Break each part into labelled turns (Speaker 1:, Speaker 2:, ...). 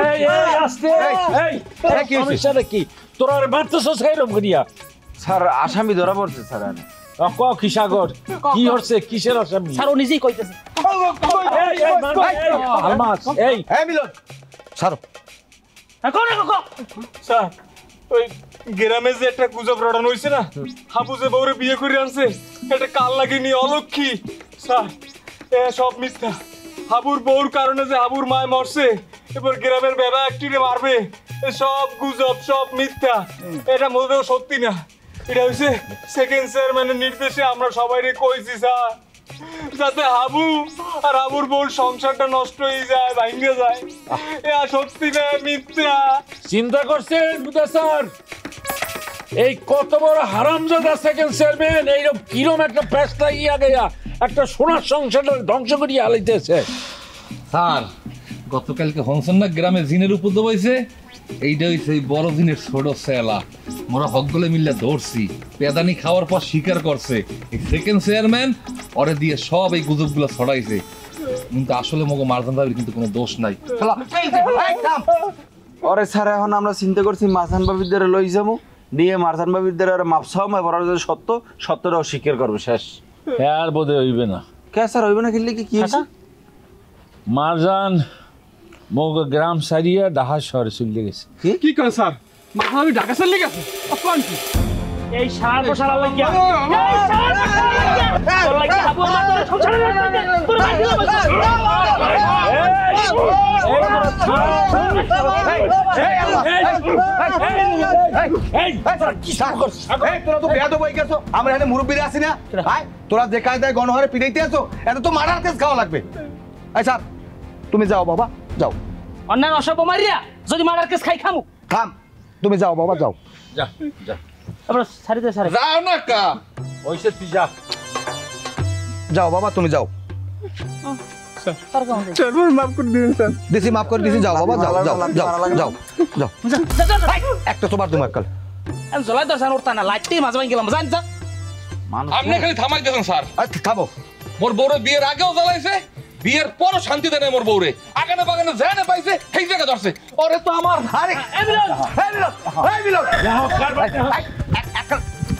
Speaker 1: এই এই আস্তে এই কি সমস্যা কি তোরা মারতেছস এরকম করিয়া
Speaker 2: স্যার আসামি ধরা পড়ছে স্যার
Speaker 1: ক কি সাগর কি হচ্ছে কিসের আসামি
Speaker 3: স্যার ও নিজেই কইতেছে
Speaker 1: এই এই আলমাস এই
Speaker 2: মিলন স্যার
Speaker 4: স্যার ওই গ্রামে যে একটা গুজব রটানো হয়েছে না হাবু যে বউরে বিয়ে করে আনছে এটা কাল লাগেনি অলক্ষী স্যার সব মিথ্যা হাবুর বউর কারণে যে হাবুর মায় মরছে এবার গ্রামের বেবা একটিরে মারবে সব গুজব সব মিথ্যা এটা মোটেও সত্যি না এটা হয়েছে সেকেন্ড চেয়ারম্যানের নির্দেশে আমরা সবাইরে কইছি স্যার যাতে হাবু আর হাবুর বউর সংসারটা নষ্ট হয়ে যায় ভাঙে যায় এটা সত্যি না মিথ্যা
Speaker 1: চিন্তা করছেন বুঝা স্যার এই কত বড় হারামজাদা সেকেন্ড চেয়ারম্যান এইরকম কিরম একটা ফেসলা ইয়া গেয়া একটা সোনার সংসারটা ধ্বংস করিয়া হালাইতেছে
Speaker 5: স্যার গতকালকে হনসন্না গ্রামে জিনের উপর দবাইছে এইটা হইছে এই বড় দিনের ছোট সেলা মোরা হকগুলো মিল্লা ধরছি পেদানি খাওয়ার পর স্বীকার করছে এই সেকেন্ড চেয়ারম্যান ওরে দিয়ে সব এই গুজবগুলো ছড়াইছে কিন্তু আসলে মগো মারজান ভাবির কিন্তু কোনো দোষ নাই
Speaker 2: ওরে স্যার এখন আমরা চিন্তা করছি মারজান বাবিদের লই যাবো নিয়ে মারজান বাবিদের আর মাপসাও এবার সত্য সত্যটাও স্বীকার করবে শেষ
Speaker 1: আর বোধহয় হইবে না
Speaker 2: কে স্যার হইবে না খেললে কি হয়েছে
Speaker 1: মারজান মগ গ্রাম সারিয়া ডাহা শহরে চলে গেছে
Speaker 4: কি করে স্যার মাথা আমি ঢাকা চলে গেছে আপন কি
Speaker 3: এই সার বসালা লাগিয়া এই সার বসালা লাগিয়া তোর লাগিয়া হাবু আমার তোর সংসারে তোর বাইরে
Speaker 6: তোরা যে কায়দায় গণহারে পিড়াইতে আছো এত তো মারার কেস খাওয়া লাগবে এই স্যার তুমি যাও বাবা যাও
Speaker 3: অন্যান্য অসভ্য মারিয়া যদি মারার কেস খাই খামু
Speaker 6: থাম তুমি যাও বাবা যাও
Speaker 1: যা যা
Speaker 3: আমরা সারি দে সারি
Speaker 5: যাও না কা
Speaker 1: ওইসে তুই যা
Speaker 6: যাও বাবা তুমি যাও
Speaker 3: তার কাম দে
Speaker 4: স্যার মাফ করে দিন স্যার
Speaker 6: দিছি মাফ করে দিছি যাও বাবা যাও যাও যাও যাও যাও একটা তোমার তোমার কাল
Speaker 3: আমি জলাই দর্শন উঠতা না লাইটই মাঝ ভাঙ গেলাম জান যা
Speaker 5: আপনি খালি থামাই দেন স্যার
Speaker 6: থামো
Speaker 5: মোর বউরে বিয়ের আগেও জ্বালাইছে বিয়ের পরও শান্তি দেয় না মোর বউরে আগানে বাগানে যায় না পাইছে সেই জায়গা ধরছে ওরে তো আমার
Speaker 6: আরে এই মিলন এই মিলন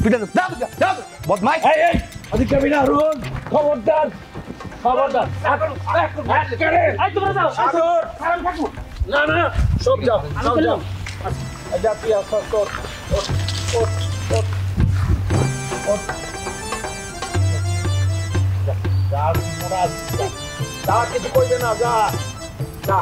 Speaker 6: পিটা দাও দাও বদমাই
Speaker 1: এই এই ওদিকে বিনা রুন খবরদার খবরদার
Speaker 3: এই তোমরা যাও
Speaker 1: সাগর
Speaker 3: কারণ থাকবো
Speaker 1: না না সব যাও সব যাও আচ্ছা তুই আসো তোর যা কিছু কইবে না যা যা